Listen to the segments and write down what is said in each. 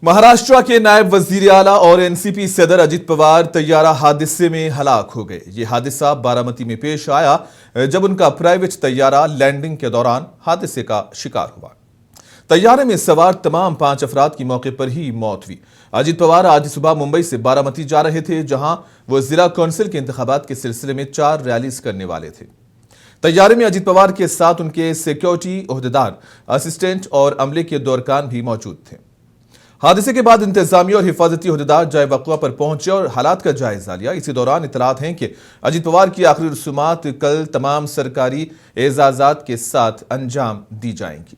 महाराष्ट्र के नायब वजीर आला और एनसीपी सदर अजित पवार तैयारा हादसे में हलाक हो गए। ये हादसा बारामती में पेश आया जब उनका प्राइवेट तैयारा लैंडिंग के दौरान हादसे का शिकार हुआ। तैयारे में सवार तमाम 5 अफराद की मौके पर ही मौत हुई। अजित पवार आज सुबह मुंबई से बारामती जा रहे थे, जहां वो जिला काउंसिल के इंतखाबात के सिलसिले में 4 रैलीज करने वाले थे। तैयारे में अजित पवार के साथ उनके सिक्योरिटी ओहदेदार, असिस्टेंट और अमले के दौरकान भी मौजूद थे। हादसे के बाद इंतजामिया और हिफाजती ओहदेदार जाए वक़्वा पर पहुंचे और हालात का जायजा लिया। इसी दौरान इतलात हैं कि अजित पवार की आखिरी रसूमात कल तमाम सरकारी एजाजात के साथ अंजाम दी जाएंगी।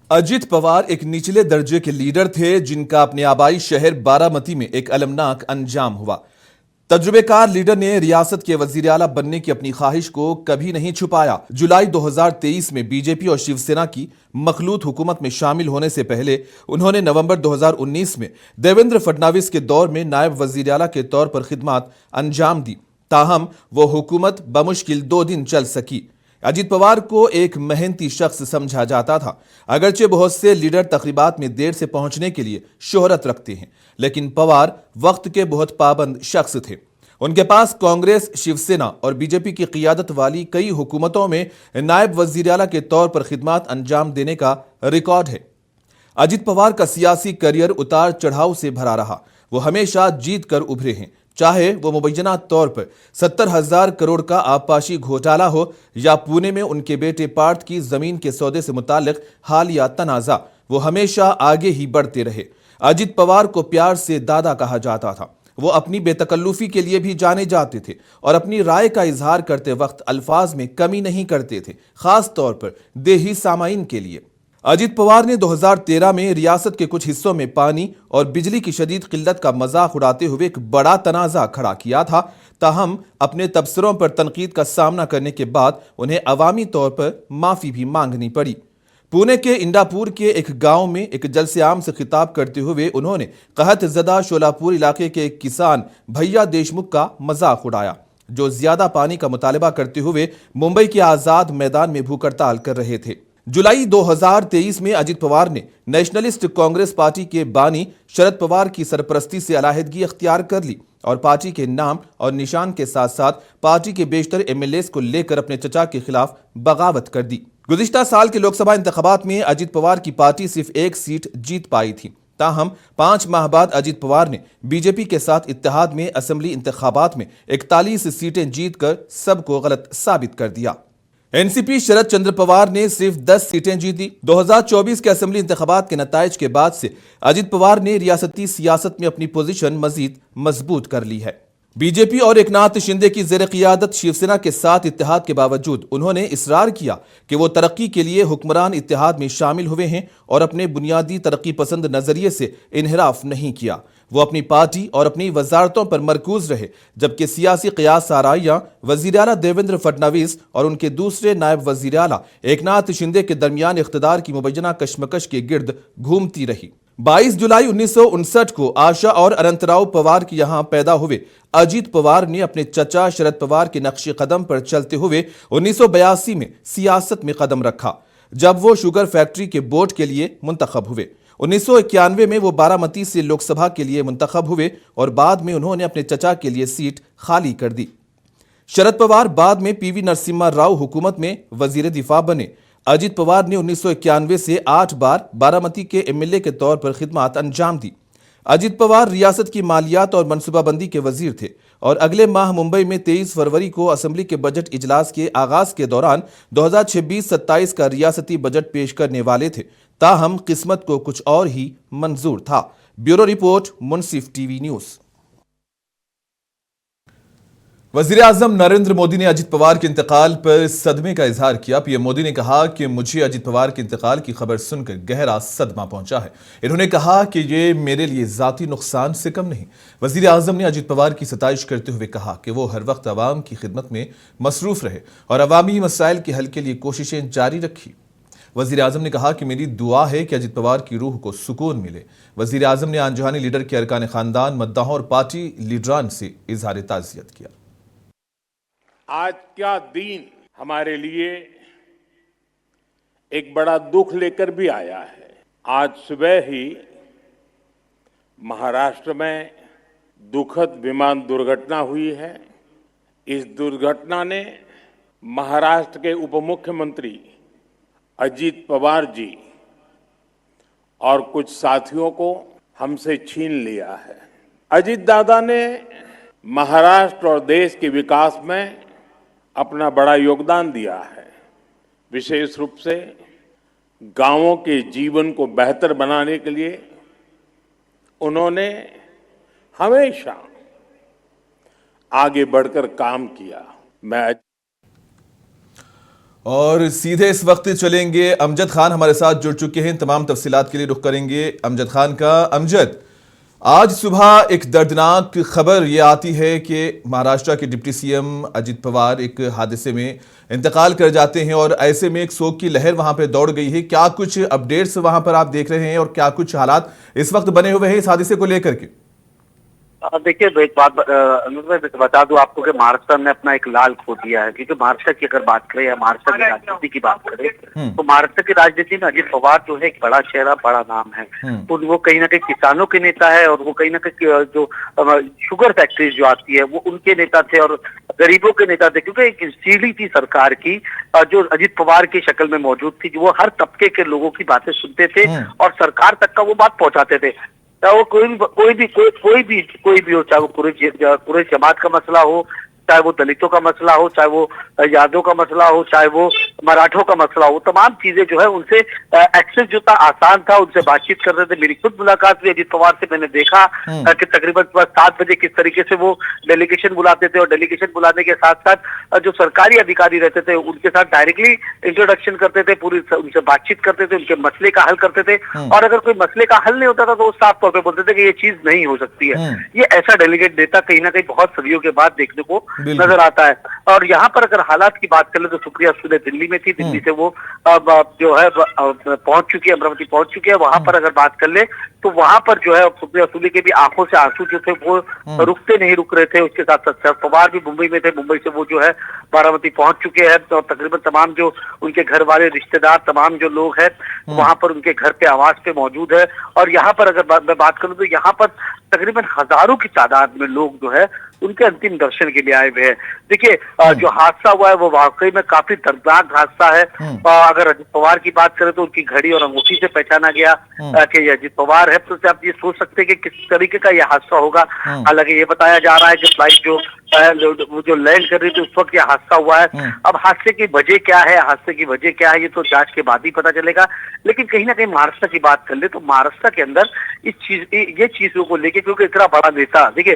अजित पवार एक निचले दर्जे के लीडर थे, जिनका अपने आबाई शहर बारामती में एक अलमनाक अंजाम हुआ। तजुर्बेकार लीडर ने रियासत के वजीर आला बनने की अपनी ख्वाहिश को कभी नहीं छुपाया। जुलाई 2023 में बीजेपी और शिवसेना की मखलूत हुकूमत में शामिल होने से पहले उन्होंने नवंबर 2019 में देवेंद्र फडणवीस के दौर में नायब वजीर आला के तौर पर खिदमत अंजाम दी। ताहम वो हुकूमत बमुश्किल 2 दिन चल सकी। अजित पवार को एक मेहनती शख्स समझा जाता था। अगरचे बहुत से लीडर तकरीबात में देर से पहुंचने के लिए शोहरत रखते हैं, लेकिन पवार वक्त के बहुत पाबंद शख्स थे। उनके पास कांग्रेस, शिवसेना और बीजेपी की क़ियादत वाली कई हुकूमतों में नायब वज़ीर आला के तौर पर खिदमत अंजाम देने का रिकॉर्ड है। अजित पवार का सियासी करियर उतार चढ़ाव से भरा रहा। वो हमेशा जीत कर उभरे हैं, चाहे वो मुबैना तौर पर 70,000 करोड़ का आबपाशी घोटाला हो या पुणे में उनके बेटे पार्थ की जमीन के सौदे से मुताल्लिक हालिया तनाजा। वो हमेशा आगे ही बढ़ते रहे। अजित पवार को प्यार से दादा कहा जाता था। वो अपनी बेतकल्लुफी के लिए भी जाने जाते थे और अपनी राय का इजहार करते वक्त अल्फाज में कमी नहीं करते थे, खास तौर पर देही सामाइन के लिए। अजित पवार ने 2013 में रियासत के कुछ हिस्सों में पानी और बिजली की शदीद किल्लत का मजाक उड़ाते हुए एक बड़ा तनाज़ा खड़ा किया था। ताहम अपने तबसरों पर तनकीद का सामना करने के बाद उन्हें अवामी तौर पर माफी भी मांगनी पड़ी। पुणे के इंडापुर के एक गांव में एक जलसे आम से खिताब करते हुए उन्होंने कहत ज़दा शोलापुर इलाके के एक किसान भैया देशमुख का मजाक उड़ाया, जो ज्यादा पानी का मुतालबा करते हुए मुंबई के आजाद मैदान में भूख हड़ताल कर रहे थे। जुलाई 2023 में अजित पवार ने नेशनलिस्ट कांग्रेस पार्टी के बानी शरद पवार की सरपरस्ती से अलहदगी अख्तियार कर ली और पार्टी के नाम और निशान के साथ साथ पार्टी के बेशतर एमएलएस को लेकर अपने चचा के खिलाफ बगावत कर दी। गुज़िश्ता साल के लोकसभा इंतखाबात में अजित पवार की पार्टी सिर्फ 1 सीट जीत पाई थी। ताहम 5 माह बाद अजित पवार ने बीजेपी के साथ इत्तेहाद में असेंबली इंतखाबात में 41 सीटें जीतकर सबको गलत साबित कर दिया। एनसीपी शरद चंद्र पवार ने सिर्फ 10 सीटें जीती। 2024 के असेंबली इंतखाबात के नताइज के बाद से अजित पवार ने रियासती सियासत में अपनी पोजीशन मजीद मजबूत कर ली है। बीजेपी और एकनाथ शिंदे की ज़ेर क़ियादत शिवसेना के साथ इत्तेहाद के बावजूद उन्होंने इसरार किया कि वो तरक्की के लिए हुक्मरान इत्तेहाद में शामिल हुए हैं और अपने बुनियादी तरक्की पसंद नजरिए से इनहिराफ नहीं किया। वो अपनी पार्टी और अपनी वजारतों पर मरकूज रहे, जबकि सियासी क़ियास आराइयाँ वज़ीर आला देवेंद्र फडणवीस और उनके दूसरे नायब वज़ीर आला एकनाथ शिंदे के दरमियान इख्तिदार की मुबैना कशमकश के गिर्द घूमती रही। 22 जुलाई 1959 को आशा और अनंतराव पवार के यहाँ पैदा हुए अजित पवार ने अपने चचा शरद पवार के नक्शे कदम पर चलते हुए 1982 में सियासत में कदम रखा, जब वो शुगर फैक्ट्री के बोर्ड के लिए मुंतखब हुए। 1991 में वो बारामती से लोकसभा के लिए मुंतखब हुए और बाद में उन्होंने अपने चचा के लिए सीट खाली कर दी। शरद पवार बाद में पीवी नरसिम्हा राव हुकूमत में वजीर दिफा बने। अजित पवार ने 1991 से 8 बार बारामती के एमएलए के तौर पर खिदमत अंजाम दी। अजित पवार रियासत की मालियात और मनसूबाबंदी के वजीर थे और अगले माह मुंबई में 23 फरवरी को असेंबली के बजट इजलास के आगाज के दौरान 2026-27 का रियासती बजट पेश करने वाले थे। ताहम किस्मत को कुछ और ही मंजूर था। ब्यूरो रिपोर्ट, मुंसिफ टीवी न्यूज़। वज़ीर आज़म नरेंद्र मोदी ने अजित पवार के इंतकाल पर सदमे का इजहार किया। पीएम मोदी ने कहा कि मुझे अजित पवार के इंतकाल की खबर सुनकर गहरा सदमा पहुंचा है। इन्होंने कहा कि ये मेरे लिए जाती नुकसान से कम नहीं। वज़ीर आज़म ने अजित पवार की सताइश करते हुए कहा कि वो हर वक्त अवाम की खिदमत में मसरूफ रहे और अवामी मसाइल के हल के लिए कोशिशें जारी रखी। वज़ीर आज़म ने कहा कि मेरी दुआ है कि अजित पवार की रूह को सुकून मिले। वज़ीर आज़म ने आंजहानी लीडर के अरकान खानदान, मद्दाहों और पार्टी लीडरान से इजहार ताज़ियत किया। आज का दिन हमारे लिए एक बड़ा दुख लेकर भी आया है। आज सुबह ही महाराष्ट्र में दुखद विमान दुर्घटना हुई है। इस दुर्घटना ने महाराष्ट्र के उप मुख्यमंत्री अजित पवार जी और कुछ साथियों को हमसे छीन लिया है। अजित दादा ने महाराष्ट्र और देश के विकास में अपना बड़ा योगदान दिया है। विशेष रूप से गांवों के जीवन को बेहतर बनाने के लिए उन्होंने हमेशा आगे बढ़कर काम किया। मैं और सीधे इस वक्त चलेंगे, अमजद खान हमारे साथ जुड़ चुके हैं। तमाम तफसीलात के लिए रुख करेंगे अमजद खान का। अमजद, आज सुबह एक दर्दनाक खबर ये आती है कि महाराष्ट्र के डिप्टी सीएम अजित पवार एक हादसे में इंतकाल कर जाते हैं और ऐसे में एक शोक की लहर वहां पर दौड़ गई है। क्या कुछ अपडेट्स वहां पर आप देख रहे हैं और क्या कुछ हालात इस वक्त बने हुए हैं इस हादसे को लेकर के? देखिए, एक बात बता दूं आपको कि महाराष्ट्र ने अपना एक लाल खो दिया है। क्योंकि महाराष्ट्र की अगर बात करें या महाराष्ट्र की राजनीति की बात करें तो महाराष्ट्र की राजनीति में अजित पवार जो है एक बड़ा चेहरा, बड़ा नाम है। तो वो कहीं ना कहीं किसानों के नेता है और वो कहीं ना कहीं जो शुगर फैक्ट्रीज जो आती है वो उनके नेता थे और गरीबों के नेता थे। क्योंकि एक सीढ़ी थी सरकार की जो अजित पवार की शक्ल में मौजूद थी, जो वो हर तबके के लोगों की बातें सुनते थे और सरकार तक का वो बात पहुंचाते थे। चाहे वो कोई भी हो, चाहे वो पूरे जमात का मसला हो, चाहे वो दलितों का मसला हो, चाहे वो यादव का मसला हो, चाहे वो मराठों का मसला हो, तमाम चीजें जो है उनसे एक्सेस जो था आसान था, उनसे बातचीत कर रहे थे। मेरी खुद मुलाकात हुई अजित पवार से, मैंने देखा कि तकरीबन 7 बजे किस तरीके से वो डेलीगेशन बुलाते थे और डेलीगेशन बुलाने के साथ साथ जो सरकारी अधिकारी रहते थे उनके साथ डायरेक्टली इंट्रोडक्शन करते थे, पूरी उनसे बातचीत करते थे, उनके मसले का हल करते थे। और अगर कोई मसले का हल नहीं होता था तो वो साफ तौर पर बोलते थे कि ये चीज नहीं हो सकती है। ये ऐसा डेलीगेट नेता कहीं ना कहीं बहुत सदियों के बाद देखने को नजर आता है। और यहाँ पर अगर हालात की बात कर ले तो सुप्रिया सुले दिल्ली में थी, दिल्ली से वो जो है पहुंच चुकी है, अमरावती पहुंच चुकी है। वहां पर अगर बात कर ले तो वहां पर जो है सुप्रिया सुले के भी आंखों से आंसू जो थे वो रुकते नहीं रुक रहे थे। उसके साथ साथ शरद पवार भी मुंबई में थे, मुंबई से वो जो है बारामती पहुंच चुके हैं। तो तकरीबन तमाम जो उनके घर वाले रिश्तेदार, तमाम जो लोग हैं वहां पर उनके घर पे आवास पे मौजूद है। और यहाँ पर अगर मैं बात करूं तो यहाँ पर तकरीबन हजारों की तादाद में लोग जो है उनके अंतिम दर्शन के लिए आए हुए हैं। देखिए, जो हादसा हुआ है वो वाकई में काफी दर्दनाक हादसा है। अगर अजित पवार की बात करें तो उनकी घड़ी और अंगूठी से पहचाना गया कि ये अजित पवार है। तो आप ये सोच सकते हैं कि किस तरीके का यह हादसा होगा। हालांकि ये बताया जा रहा है कि फ्लाइट जो लैंड कर रही थी उस वक्त यह हादसा हुआ है। अब हादसे की वजह क्या है, ये तो जांच के बाद ही पता चलेगा। लेकिन कहीं ना कहीं महाराष्ट्र की बात कर ले तो महाराष्ट्र के अंदर ये चीजों को लेके, क्योंकि इतना बड़ा नेता, देखिए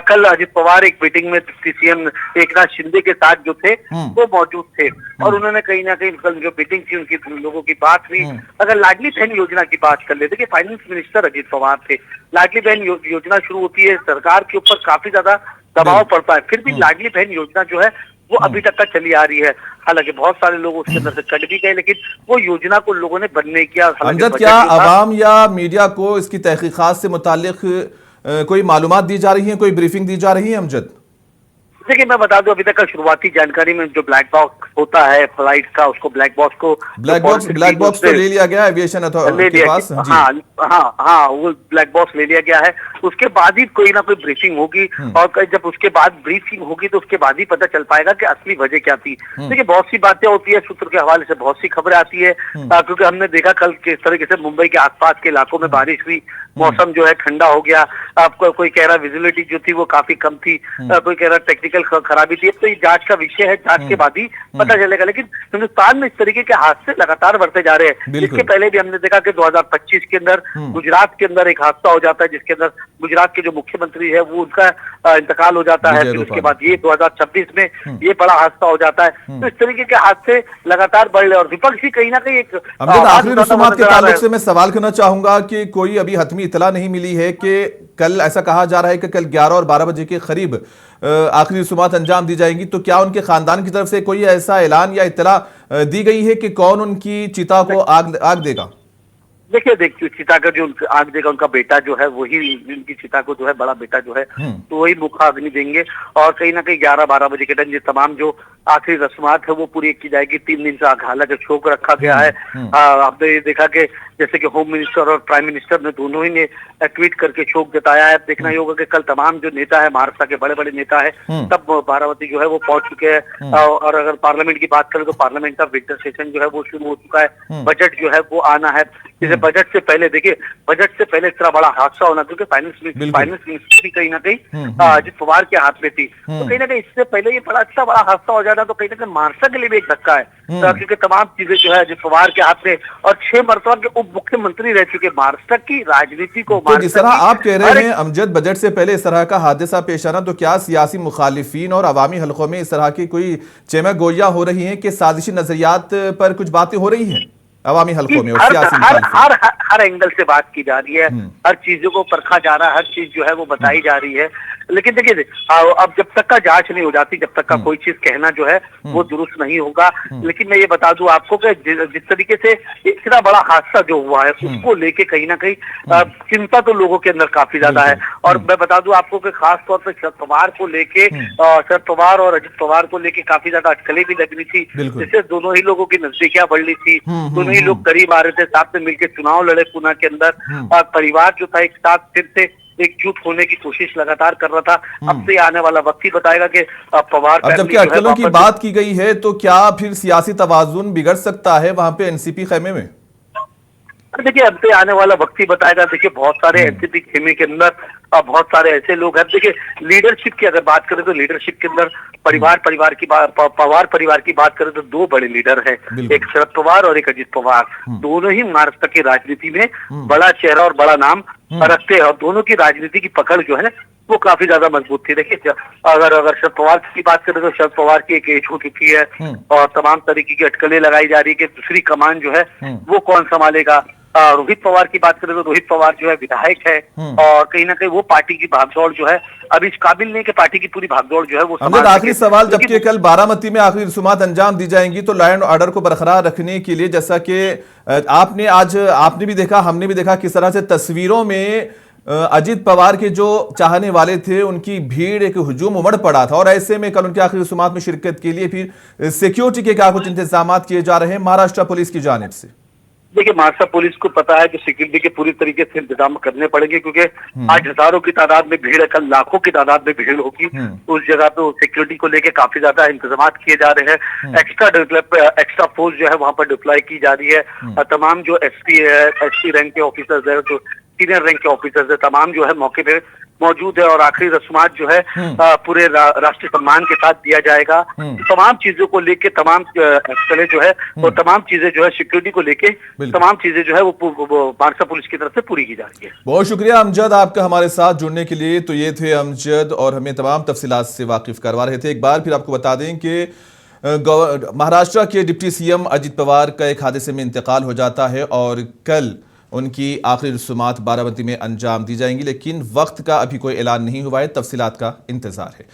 कल अजित पवार एक मीटिंग में सीएम एकनाथ शिंदे के साथ जो थे वो मौजूद थे और उन्होंने कहीं ना कहीं कल जो मीटिंग थी उनकी लोगों की बात हुई। अगर लाडली बहन योजना की बात कर ले, देखिए फाइनेंस मिनिस्टर अजित पवार थे। लाडली बहन योजना शुरू होती है, सरकार के ऊपर काफी ज्यादा दबाव पड़ता है, फिर भी लाडली बहन योजना जो है वो अभी तक का चली आ रही है। हालांकि बहुत सारे लोग उसके अंदर से कट भी गए, लेकिन वो योजना को लोगों ने बंद नहीं किया। अमजद, क्या आवाम या मीडिया को इसकी तहकीकात से मुतालिक कोई मालूमात दी जा रही है, कोई ब्रीफिंग दी जा रही है? अमजद, देखिए मैं बता दूं, अभी तक का शुरुआती जानकारी में जो ब्लैक बॉक्स होता है फ्लाइट का, उसको ब्लैक बॉक्स तो ले लिया गया एविएशन अथॉरिटी के पास। हाँ, वो ब्लैक बॉक्स ले लिया गया है। उसके बाद ही कोई ना कोई ब्रीफिंग होगी और जब उसके बाद ब्रीफिंग होगी तो उसके बाद ही पता चल पाएगा कि असली वजह क्या थी। देखिए बहुत सी बातें होती है, सूत्र के हवाले से बहुत सी खबरें आती है, क्योंकि हमने देखा कल किस तरीके से मुंबई के आसपास के इलाकों में बारिश हुई, मौसम जो है ठंडा हो गया। आपको कोई कह रहा विजिबिलिटी जो थी वो काफी कम थी, कोई कह रहा टेक्निकल खराबी थी। तो ये जांच का विषय है, जांच के बाद ही पता चलेगा। लेकिन हिंदुस्तान में इस तरीके के हादसे लगातार बढ़ते जा रहे हैं। इसके पहले भी हमने देखा कि 2025 के अंदर गुजरात के अंदर एक हादसा हो जाता है, जिसके अंदर गुजरात के जो मुख्यमंत्री है वो उनका इंतकाल हो जाता है। फिर उसके बाद ये 2026 में ये बड़ा हादसा हो जाता है। तो इस तरीके के हादसे लगातार बढ़ रहे और विपक्ष भी कहीं ना कहीं एक आखिरी रसूमात के ताल्लुक से मैं सवाल करना चाहूंगा कि कोई अभी हतमी इतला नहीं मिली है कि कल, ऐसा कहा जा रहा है कि कल 11 और 12 बजे के करीब आखिरी रसूमात अंजाम दी जाएंगी, तो क्या उनके खानदान की तरफ से कोई ऐसा ऐलान या इत्तला दी गई है कि कौन उनकी चिता को आग देगा? देखिए चिता का जो आग देगा उनका बेटा जो है वही उनकी चिता को जो है बड़ा बेटा जो है तो वही मुखाग्नि देंगे। और कहीं ना कहीं 11-12 बजे के टाइम ये तमाम जो आखिरी रस्मात है वो पूरी की जाएगी। 3 दिन से हालांकि शोक रखा गया है। आपने ये देखा कि जैसे कि होम मिनिस्टर और प्राइम मिनिस्टर ने दोनों ही ने ट्वीट करके शोक जताया है। देखना ये होगा कि कल तमाम जो नेता है महाराष्ट्र के बड़े बड़े नेता है तब बारामती जो है वो पहुंच चुके हैं। और अगर पार्लियामेंट की बात करें तो पार्लियामेंट का विंटर सेशन जो है वो शुरू हो चुका है। बजट जो है वो आना है। जैसे बजट से पहले देखिए, बजट से पहले इतना बड़ा हादसा होना, क्योंकि फाइनेंस मिनिस्ट्री कहीं ना कहीं अजित पवार के हाथ में थी, तो कहीं ना कहीं इससे पहले ये बड़ा अच्छा बड़ा हादसा हो जाना तो कहीं ना कहीं महाराष्ट्र के लिए भी एक धक्का है। क्योंकि तमाम चीजें जो है अजित पवार के हाथ में, और 6 मरतबा के उप मुख्यमंत्री रह चुके महाराष्ट्र की राजनीति को। तो जिस तरह आप कह रहे हैं अमजद, बजट से पहले इस तरह का हादसा पेश आना, तो क्या सियासी मुखालिफिन और अवामी हलकों में इस तरह की कोई चेमा गोइया हो रही है कि साजिशी नजरियात पर कुछ बातें हो रही हैं अवामी हलकों में? हर एंगल से बात की जा रही है, हर चीजों को परखा जा रहा है, हर चीज जो है वो बताई जा रही है। लेकिन देखिए अब जब तक का जांच नहीं हो जाती, जब तक का कोई चीज कहना जो है वो दुरुस्त नहीं होगा। लेकिन मैं ये बता दूं आपको कि जिस तरीके से इतना बड़ा हादसा जो हुआ है उसको लेके कहीं ना कहीं चिंता तो लोगों के अंदर काफी ज्यादा है। और मैं बता दूं आपको कि खास तौर पर शरद पवार को लेके, शरद पवार और अजित पवार को लेके काफी ज्यादा अटकलें भी लगनी थी, जिससे दोनों ही लोगों की नजदीकियां बढ़ रही थी। दोनों ही लोग करीब आ रहे थे, साथ में मिलकर चुनाव लड़े पुणे के अंदर। परिवार जो था एक साथ फिर से एकजुट होने की कोशिश लगातार कर रहा था। अब से आने वाला वक्त ही बताएगा कि पवार अब जबकि अटकलों की बात की गई है तो क्या फिर सियासी तवाजुन बिगड़ सकता है वहां पे एनसीपी खेमे में? देखिए अब से आने वाला वक्त ही बताएगा। देखिए बहुत सारे एनसीपी खेमे के अंदर बहुत सारे ऐसे लोग हैं। देखिए लीडरशिप की अगर बात करें तो लीडरशिप के अंदर पवार परिवार की बात करें तो 2 बड़े लीडर हैं, एक शरद पवार और एक अजित पवार। दोनों ही महाराष्ट्र की राजनीति में बड़ा चेहरा और बड़ा नाम रखते हैं, और दोनों की राजनीति की पकड़ जो है वो काफी ज्यादा मजबूत थी। देखिए अगर शरद पवार की बात करें तो शरद पवार की एक एज हो चुकी है और तमाम तरीके की अटकलें लगाई जा रही है कि दूसरी कमान जो है वो कौन संभालेगा। रोहित पवार की बात करें तो रोहित पवार जो है विधायक है, और कहीं ना कहीं वो पार्टी की भागदौड़ जो है अभी इस काबिल नहीं कि पार्टी की पूरी भागदौड़ जो है वो। आखिरी सवाल, जबकि कल बारामती में आखिरी रसूमात अंजाम दी जाएंगी तो लॉ एंड ऑर्डर को बरकरार रखने के लिए, जैसा कि आपने भी देखा, हमने भी देखा किस तरह से तस्वीरों में अजित पवार के जो चाहने वाले थे उनकी भीड़, एक हुजूम उमड़ पड़ा था, और ऐसे में कल उनके आखिरी रसूमात में शिरकत के लिए फिर सिक्योरिटी के क्या कुछ इंतजाम किए जा रहे हैं महाराष्ट्र पुलिस की जानिब से? देखिए महाराष्ट्र पुलिस को पता है कि सिक्योरिटी के पूरी तरीके से इंतजाम करने पड़ेंगे, क्योंकि आज हजारों की तादाद में भीड़ है, कल लाखों की तादाद में भीड़ होगी। उस जगह पे सिक्योरिटी को लेके काफी ज्यादा इंतजाम किए जा रहे हैं। एक्स्ट्रा फोर्स जो है वहां पर डिप्लॉय की जा रही है। तमाम जो एसपी रैंक के ऑफिसर्स है, जो सीनियर रैंक के ऑफिसर्स है, तमाम जो है मौके पे मौजूद है। और आखिरी रस्मात जो है पूरे राष्ट्रीय सम्मान के साथ दिया जाएगा। तमाम चीजों को लेके तमाम जो है और तमाम चीजें जो है सिक्योरिटी को लेके तमाम चीजें जो है वो महाराष्ट्र पुलिस की तरफ से पूरी की जा रही है। बहुत शुक्रिया अमजद आपका हमारे साथ जुड़ने के लिए। तो ये थे अमजद और हमें तमाम तफसीलात से वाकिफ करवा रहे थे। एक बार फिर आपको बता दें कि महाराष्ट्र के डिप्टी सीएम अजित पवार का एक हादसे में इंतकाल हो जाता है और कल उनकी आखिरी रसूमात बारामती में अंजाम दी जाएंगी, लेकिन वक्त का अभी कोई ऐलान नहीं हुआ है, तफसीलात का इंतजार है।